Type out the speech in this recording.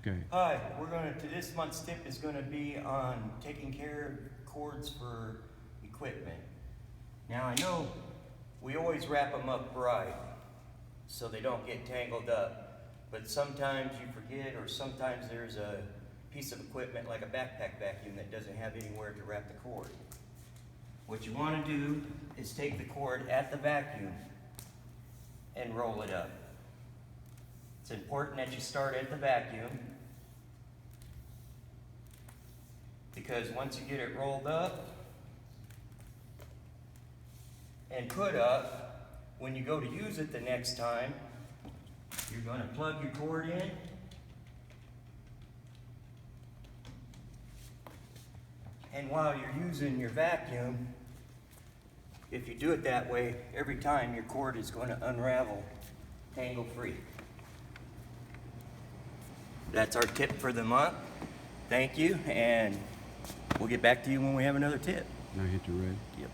Okay. Hi, this month's tip is gonna be on taking care of cords for equipment. Now, I know we always wrap them up right, so they don't get tangled up. But sometimes you forget, or sometimes there's a piece of equipment like a backpack vacuum that doesn't have anywhere to wrap the cord. What you wanna do is take the cord at the vacuum and roll it up. It's important that you start at the vacuum, because once you get it rolled up and put up, when you go to use it the next time, you're going to plug your cord in, and while you're using your vacuum, if you do it that way, every time your cord is going to unravel tangle-free. That's our tip for the month. Thank you, and we'll get back to you when we have another tip. Now hit the red. Yep.